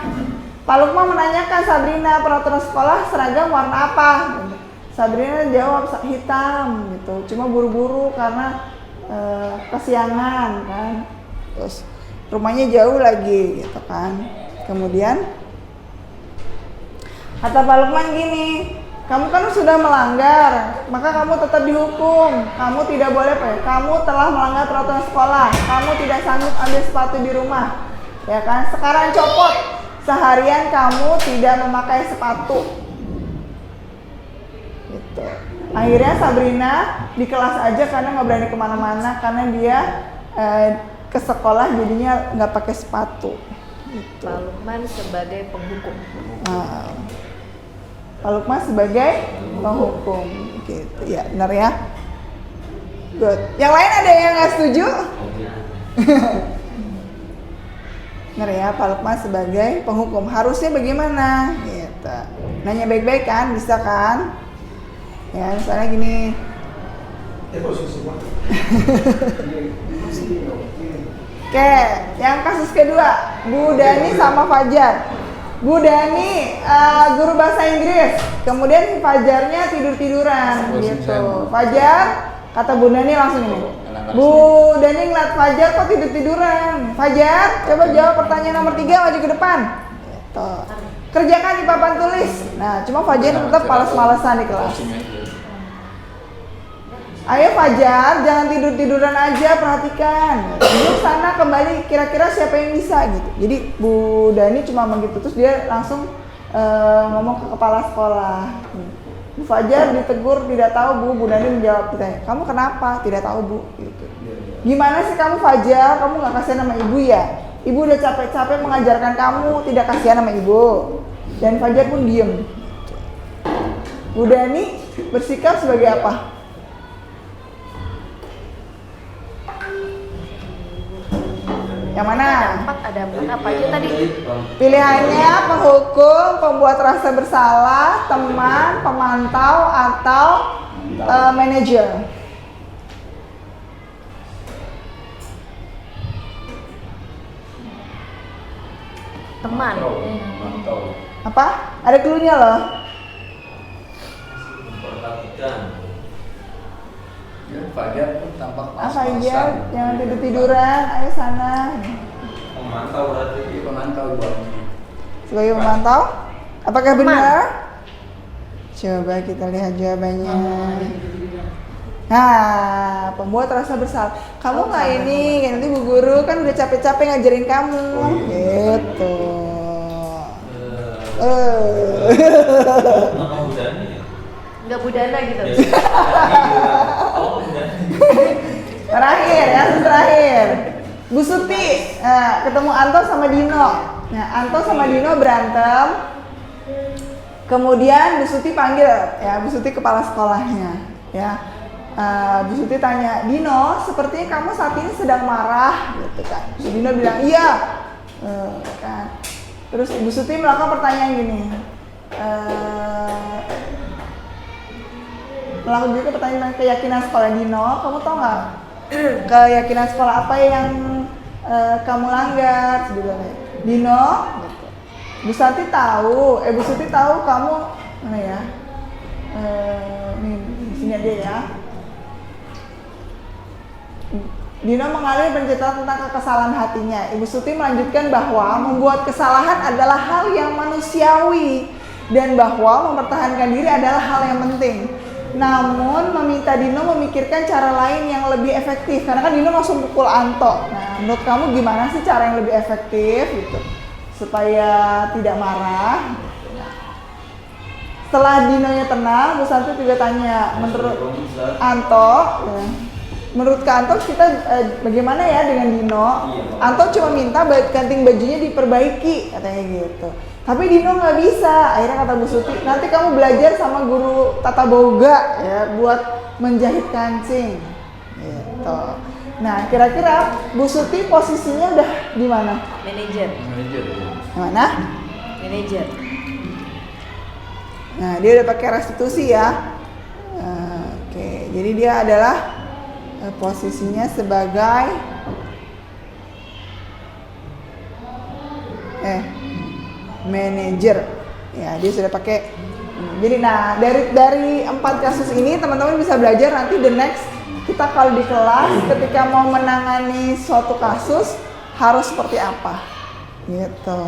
Pak Lukman menanyakan Sabrina, peraturan sekolah seragam warna apa? Sabrina jawab hitam gitu. Cuma buru-buru karena kesiangan kan, terus rumahnya jauh lagi gitu kan. Kemudian kata Pak Lukman gini, kamu kan sudah melanggar, maka kamu tetap dihukum. Kamu tidak boleh kamu telah melanggar peraturan sekolah, kamu tidak sanggup ambil sepatu di rumah, ya kan? Sekarang copot, seharian kamu tidak memakai sepatu gitu. Akhirnya Sabrina di kelas aja karena nggak berani kemana-mana karena dia ke sekolah jadinya nggak pakai sepatu. Gitu. Pak Lukman sebagai penghukum. Pak Lukman sebagai penghukum, gitu ya, benar ya. Good. Yang lain ada yang nggak setuju? Benar ya, Pak Lukman sebagai penghukum. Harusnya bagaimana? Gitu. Nanya baik-baik kan, bisa kan? Ya, misalnya gini. Oke, yang kasus kedua, Bu Dani sama Fajar. Bu Dani guru bahasa Inggris, kemudian si Fajarnya tidur-tiduran gitu. Fajar, kata Bu Dani langsung ini. Bu Dani ngeliat Fajar kok tidur-tiduran. Fajar, coba jawab pertanyaan nomor 3, maju ke depan. Gitu. Kerjakan di papan tulis. Nah, cuma Fajar tetap malas-malasan di kelas. Ayo Fajar, jangan tidur-tiduran aja, perhatikan. Duduk sana kembali, kira-kira siapa yang bisa gitu. Jadi Bu Dani cuma begitu, terus dia langsung ngomong ke kepala sekolah. Bu Fajar ditegur tidak tahu Bu. Bu Dani menjawab ditanya, kamu kenapa? Tidak tahu Bu. Gitu. Gimana sih kamu Fajar? Kamu nggak kasihan sama ibu ya? Ibu udah capek-capek mengajarkan kamu, tidak kasihan sama ibu. Dan Fajar pun diem. Bu Dani bersikap sebagai apa? Yang mana? Ada empat apa aja tadi? Pilihannya penghukum, pembuat rasa bersalah, teman, pemantau, atau manajer. Teman. Mantau. Apa? Ada clue-nya loh. Memperhatikan. Ya, Fajar tuh tampak Apa aja? Jangan tidur-tiduran, ayo sana. Memantau berarti. Jadi pemantau buatnya. Sebagai pemantau, apakah Teman. benar? Coba kita lihat jawabannya. Nah, pembuat rasa bersalah. Kamu nggak ini, kayak nanti Bu Guru kan udah capek-capek ngajarin kamu, gitu. Nama Bu Dani ya? Enggak budana gitu. Oh, Bu Dani. Terakhir, ya terakhir. Bu Suti, ketemu Anto sama Dino. Nah, Anto sama Dino berantem. Kemudian Bu Suti panggil, ya Bu Suti kepala sekolahnya, ya. Bu Suti tanya, Dino, sepertinya kamu saat ini sedang marah, gitu kan. Terus Dino bilang, iya, kan. Terus Bu Suti melakukan pertanyaan gini, melakukan juga pertanyaan keyakinan sekolah. Dino, kamu tau nggak keyakinan sekolah apa yang kamu langgar? Gitu. Dino, gitu. Bu Suti tahu kamu mana ya? Nih di sini ada ya. Dino mengalami penceritaan tentang kekesalan hatinya. Ibu Suti melanjutkan bahwa membuat kesalahan adalah hal yang manusiawi dan bahwa mempertahankan diri adalah hal yang penting. Namun meminta Dino memikirkan cara lain yang lebih efektif karena kan Dino langsung pukul Anto. Nah, menurut kamu gimana sih cara yang lebih efektif gitu supaya tidak marah? Setelah Dinonya tenang, Bu Santi juga tanya, menurut Anto, ya, menurut Kak Anto kita bagaimana ya dengan Dino? Anto cuma minta kanting bajunya diperbaiki katanya gitu. Tapi Dino nggak bisa. Akhirnya kata Bu Suti, nanti kamu belajar sama guru tata boga ya buat menjahit kancing. Gitu. Nah, kira-kira Bu Suti posisinya udah di mana? Manajer. Di mana? Manajer. Nah, dia udah pakai restitusi ya. Oke, jadi dia adalah posisinya sebagai manajer. Ya, dia sudah pakai. Jadi nah, dari 4 kasus ini teman-teman bisa belajar nanti the next kita kalau di kelas ketika mau menangani suatu kasus harus seperti apa. Gitu.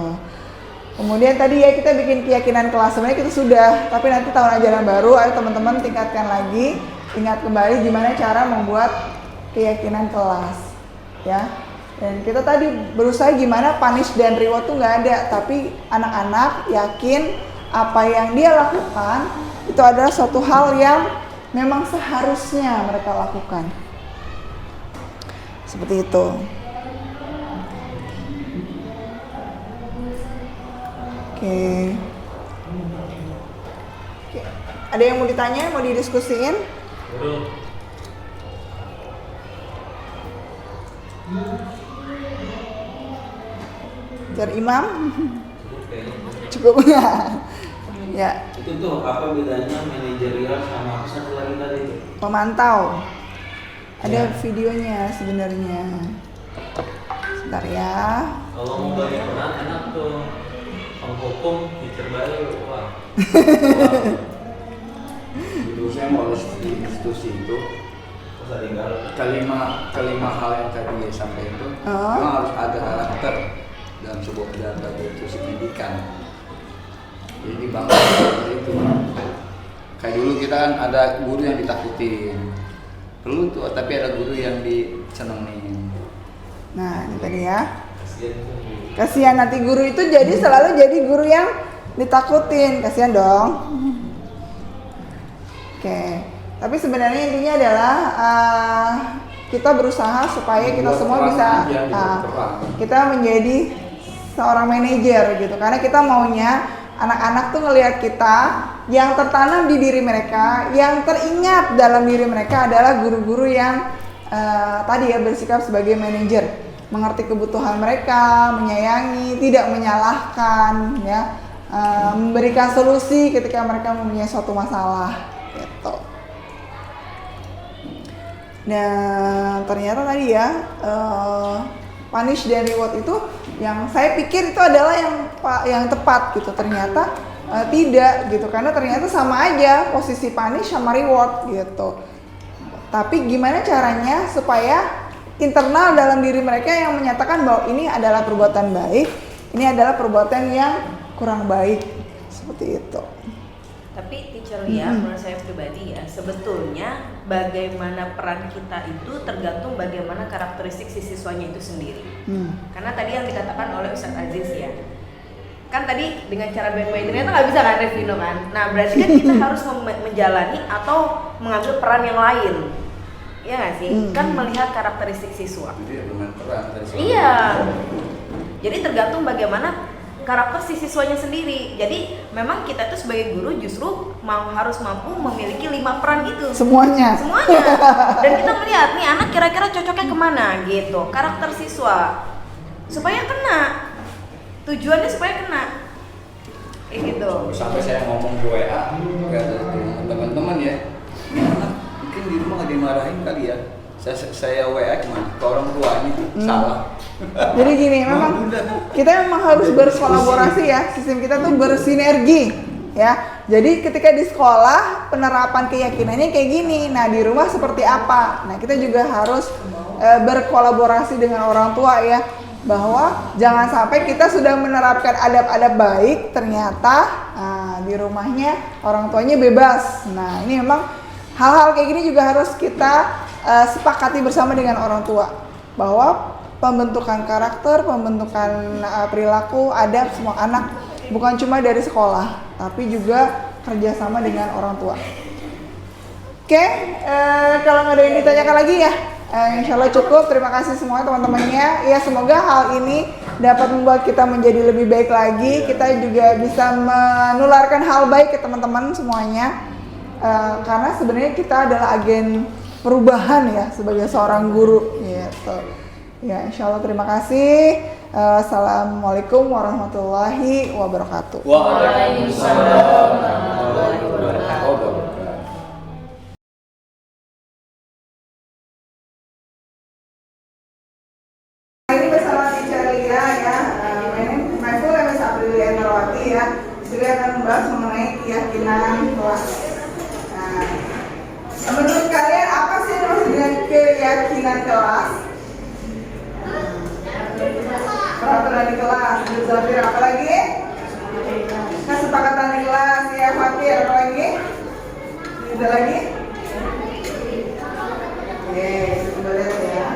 Kemudian tadi ya kita bikin keyakinan kelas, sebenarnya kita sudah, tapi nanti tahun ajaran baru, ayo teman-teman tingkatkan lagi, ingat kembali gimana cara membuat keyakinan kelas, ya. Dan kita tadi berusaha gimana punish dan reward tuh nggak ada, tapi anak-anak yakin apa yang dia lakukan itu adalah suatu hal yang memang seharusnya mereka lakukan, seperti itu. Oke. Ada yang mau ditanya, mau didiskusiin? Cari imam? Cukup ya. Ya. Itu tuh apa bedanya manajerial sama satu lagi tadi? Pemantau. Ada Ya. videonya sebenarnya. Sebentar ya. Kalau mau bagi peran enak tuh. Penghukum dicerbai, wah. Dulu saya mau institusi itu kelima hal yang tadi sampai itu memang harus ada karakter dalam sebuah institusi pendidikan. Jadi bangsa itu kayak dulu kita kan ada guru yang ditakutin, perlu tuh, tapi ada guru yang disenengin. Nah, ini tadi ya. Kasihan nanti guru itu jadi selalu jadi guru yang ditakutin, kasihan dong. Oke. Tapi sebenarnya intinya adalah kita berusaha supaya kita Buat semua peran bisa aja, buat peran. kita menjadi seorang manajer gitu. Karena kita maunya anak-anak tuh ngelihat kita, yang tertanam di diri mereka, yang teringat dalam diri mereka adalah guru-guru yang tadi ya bersikap sebagai manajer, mengerti kebutuhan mereka, menyayangi, tidak menyalahkan, ya, memberikan solusi ketika mereka mempunyai suatu masalah, gitu. Dan ternyata tadi ya punish dan reward itu yang saya pikir itu adalah yang tepat gitu, ternyata tidak gitu, karena ternyata sama aja posisi punish sama reward gitu. Tapi gimana caranya supaya internal dalam diri mereka yang menyatakan bahwa ini adalah perbuatan baik, ini adalah perbuatan yang kurang baik, seperti itu. Tapi teacher Lia, menurut saya pribadi ya, sebetulnya bagaimana peran kita itu tergantung bagaimana karakteristik si siswanya itu sendiri. Karena tadi yang dikatakan oleh Ustadz Aziz ya, kan tadi dengan cara bandwagon itu nggak bisa kan Revino kan. Nah berarti kan kita harus menjalani atau mengambil peran yang lain, ya nggak sih? Kan melihat karakteristik siswa. Jadi ya bermain peran dari seorang Iya. guru. Jadi tergantung bagaimana karakter si siswanya sendiri. Jadi memang kita tuh sebagai guru justru harus mampu memiliki 5 peran itu. Semuanya. Dan kita melihat nih anak kira-kira cocoknya kemana gitu. Karakter siswa supaya kena. Tujuannya supaya kena. Kayak gitu. Sampai saya ngomong di WA ke teman-teman ya, ini anak mungkin di rumah nggak dimarahin kali ya. Saya WA cuma ke orang tuanya salah. Jadi gini, memang kita memang harus berkolaborasi ya, sistem kita tuh bersinergi ya. Jadi ketika di sekolah penerapan keyakinannya kayak gini, nah di rumah seperti apa? Nah kita juga harus berkolaborasi dengan orang tua ya, bahwa jangan sampai kita sudah menerapkan adab-adab baik, ternyata di rumahnya orang tuanya bebas. Nah ini memang hal-hal kayak gini juga harus kita sepakati bersama dengan orang tua, bahwa pembentukan karakter, pembentukan perilaku, adab semua anak bukan cuma dari sekolah, tapi juga kerjasama dengan orang tua. Oke, kalau nggak ada yang ditanyakan lagi ya, insya Allah cukup. Terima kasih semua teman-temannya. Ya semoga hal ini dapat membuat kita menjadi lebih baik lagi. Kita juga bisa menularkan hal baik ke teman-teman semuanya. Karena sebenarnya kita adalah agen perubahan ya sebagai seorang guru gitu. Ya, insya Allah terima kasih. Assalamualaikum warahmatullahi wabarakatuh. Waalaikumsalam warahmatullahi wabarakatuh. Ini bersama teacher Lia ya. Maiful Emis Aprilia Narwati ya. Jadi akan membahas mengenai keyakinan kelas. Nah, menurut kalian apa sih yang maksud dengan keyakinan kelas? Peraturan di kelas, Zafir apa lagi? Kesepakatan di kelas, ya Fakir apa lagi? Ada lagi? Oke, coba lihat ya.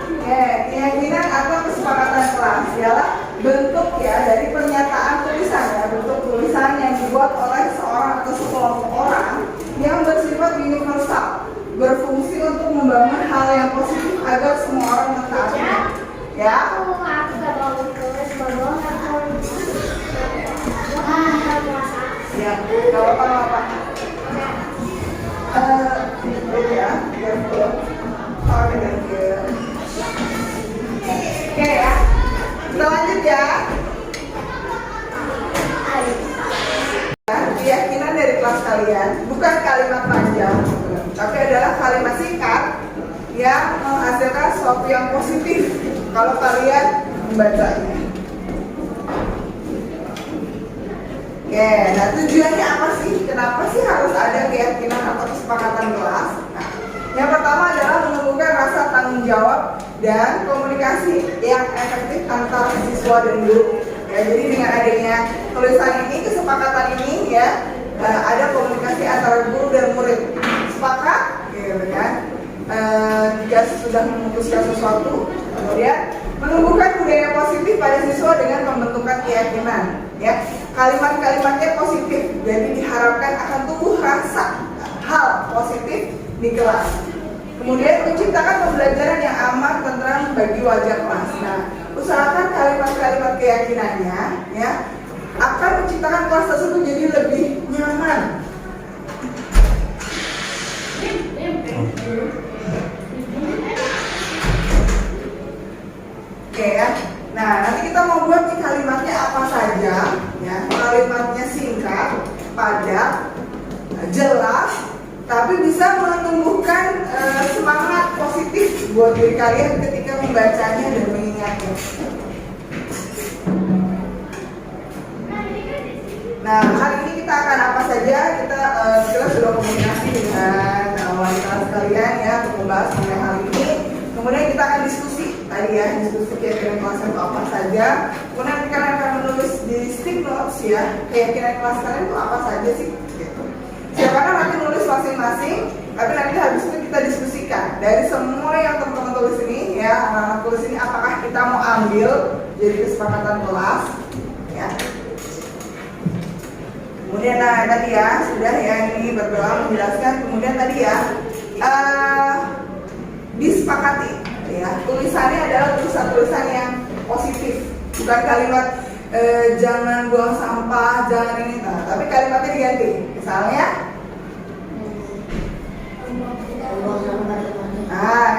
Oke, keyakinan atau kesepakatan kelas ialah bentuk ya dari pernyataan tulisan ya, bentuk tulisan yang dibuat oleh seorang atau sekelompok orang yang bersifat universal, berfungsi untuk membangun hal yang positif agar semua orang mentaatinya. Ya. Ya, kalau apa? Ya, Oke ya. Kita lanjut ya. Keyakinan dari kelas kalian bukan kalimat panjang, tapi adalah kalimat singkat yang menghasilkan sesuatu yang positif kalau kalian membacanya. Oke, nah tujuannya apa sih? Kenapa sih harus ada keyakinan atau kesepakatan kelas? Nah, yang pertama adalah menumbuhkan rasa tanggung jawab dan komunikasi yang efektif antara siswa dan guru. Ya, jadi dengan adanya tulisan ini, kesepakatan ini ya, ada komunikasi antara guru dan murid. Sepakat, gitu kan? Jika sudah memutuskan sesuatu, kemudian menumbuhkan budaya positif pada siswa dengan pembentukan keyakinan. Ya, kalimat-kalimatnya positif, jadi diharapkan akan tumbuh rasa di kelas. Kemudian menciptakan pembelajaran yang aman, tentram bagi wajah kelas. Nah, usahakan kalimat-kalimat keyakinannya ya akan menciptakan kelas tersebut jadi lebih nyaman. Oke ya. Nah, nanti kita mau buat nih kalimatnya apa saja ya. Kalimatnya singkat, padat, jelas, tapi bisa menumbuhkan semangat positif buat diri kalian ketika membacanya dan mengingatnya. Nah, hari ini kita akan apa saja? Kita sudah komunikasi dengan wali kelas kalian ya untuk membahas mengenai hal ini. Kemudian kita akan diskusi tadi ya, diskusi keyakinan kelas itu apa saja. Kemudian kalian akan menulis di stick notes ya, keyakinan kelas kalian itu apa saja sih? Gitu. Silakan nanti nulis masing-masing, tapi nanti habis itu kita diskusikan dari semua yang teman-teman tulis ini ya, anak-anak tulis ini apakah kita mau ambil jadi kesepakatan kelas ya. Kemudian nah tadi ya sudah ya ini berdoa menjelaskan. Kemudian tadi ya disepakati ya tulisannya adalah tulisan yang positif, bukan kalimat jangan buang sampah, jangan ini, tapi kalimatnya diganti. Misalnya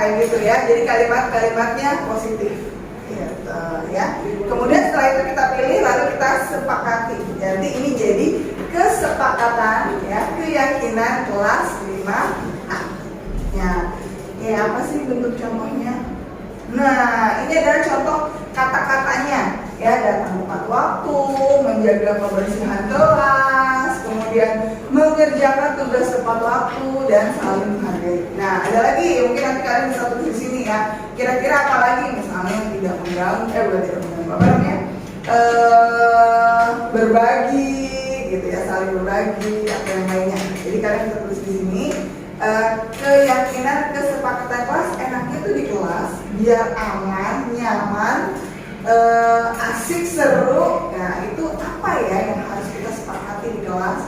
kayak gitu ya. Jadi kalimatnya positif. Gitu, ya. Kemudian setelah itu kita pilih lalu kita sepakati. Jadi ini jadi kesepakatan ya, keyakinan kelas 5A. Ya. Ya, apa sih bentuk contohnya? Nah, ini adalah contoh kata-katanya ya, datang tepat waktu, menjaga kebersihan kelas, kemudian mengerjakan tugas tepat waktu dan saling menghargai. Nah, ada lagi mungkin nanti kalian bisa tulis di sini ya. Kira-kira apa lagi? Misalnya tidak mengganggu, bukan tidak mengganggu, apa namanya? Berbagi gitu ya, saling berbagi atau yang lainnya. Jadi kalian bisa tulis di sini. Keyakinan kesepakatan kelas enaknya tuh di kelas biar aman, nyaman, asik, seru. Nah itu apa ya yang harus kita sepakati di kelas?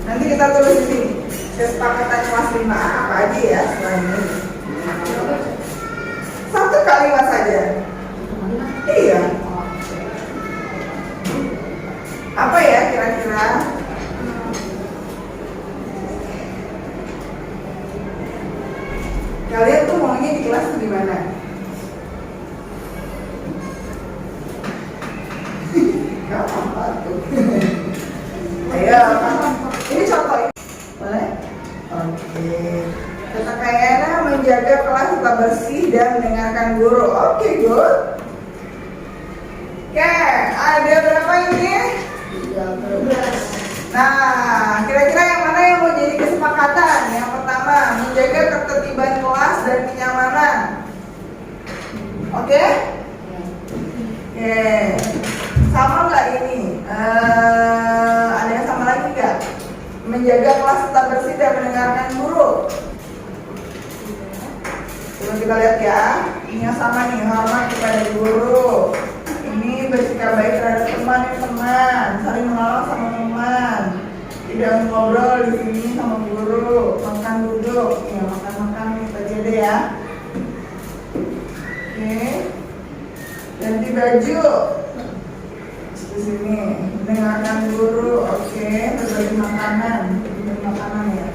Nanti kita tulis di sini kesepakatan kelas 5A apa aja ya selain ini. Satu kalimat saja. Iya. Apa ya kira-kira? Kalian tuh maunya di kelas tuh gimana? Gak apa-apa tuh. Ayo, ini contoh. Boleh? Oke. Kekayaan menjaga kelas tetap bersih dan mendengarkan guru. Oke, good. Oke, ada berapa ini? 13. Nah, kira-kira yang mana yang mau jadi kesepakatan? Yang pertama, menjaga ketertiban kelas dan kenyamanan. Oke? Oke. Sama nggak ini? Ada yang sama lagi nggak? Menjaga kelas tetap bersih dan mendengarkan guru. Coba kita lihat ya. Ini yang sama nih, hormat kepada guru. Ini bersikap baik terhadap teman, saling menolong sama teman. Tidak ngobrol di sini sama guru. Makan duduk. Ya, makan kita aja deh ya. Oke. Ganti baju. Di sini mendengarkan guru, oke, berbagi makanan ya.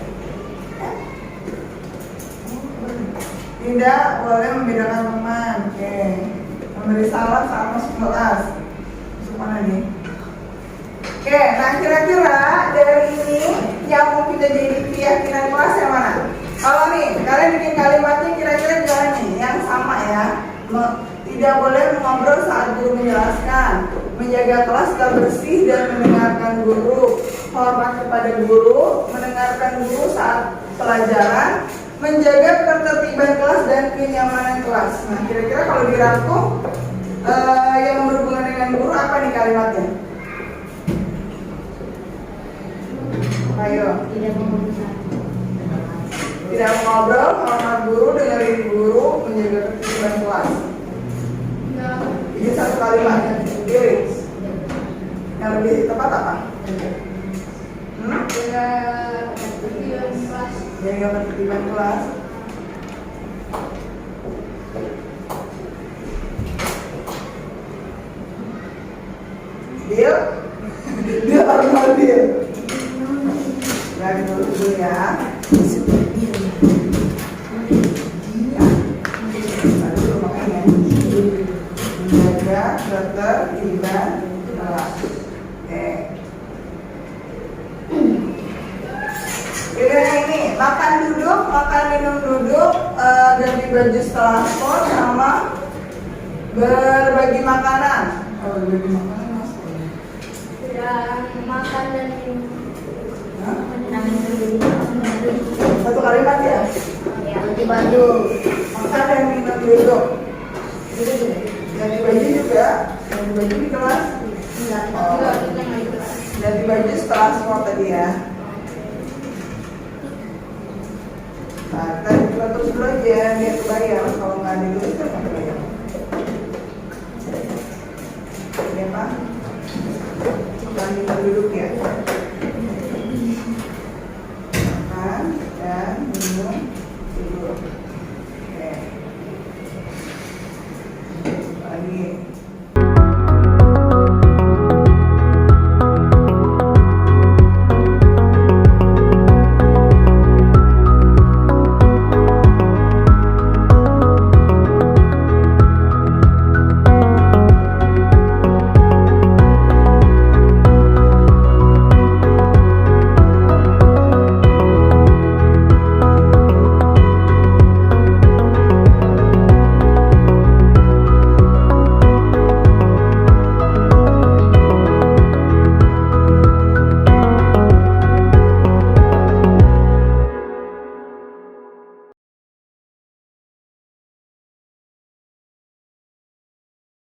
Tidak boleh membedakan teman. Oke. Memberi salam saat masuk kelas. Masuk mana nih? Oke, nah kira-kira dari ini yang mau kita jadi keyakinan kelas yang mana? Kalau nih, kalian bikin kalimatnya kira-kira gimana nih? Yang sama ya. Tidak boleh mengobrol saat guru menjelaskan, menjaga kelas tetap bersih dan mendengarkan guru, hormat kepada guru, mendengarkan guru saat pelajaran, menjaga ketertiban kelas dan kenyamanan kelas. Nah, kira-kira kalau dirangkum yang berhubungan dengan guru apa nih kalimatnya? Ayo. Tidak mengobrol, hormat guru, dengerin guru, menjaga ketertiban kelas. Ini satu kalimat, pilih. Yang lebih tepat apa? Jaga ketertiban kelas. Deal? Deal atau deal? Dari dulu ya. Menjaga ketertiban kelas. Oke. Pilihan ini makan duduk, makan minum duduk, ganti baju setelah sport sama berbagi makanan. Oh, berbagi makanan maksudnya? Tidak makan dan minum. Hah? Makan. Satu kalimat ya? Ya. Ganti baju, makan dan minum duduk. Ganti baju juga, ganti baju di kelas. Oh, ganti baju setelah sport tadi ya. Nah, kita juga terus dulu aja biar kebayang. Kalau nggak ditulis kan nggak kebayang. Ya Pak, kita duduk ya.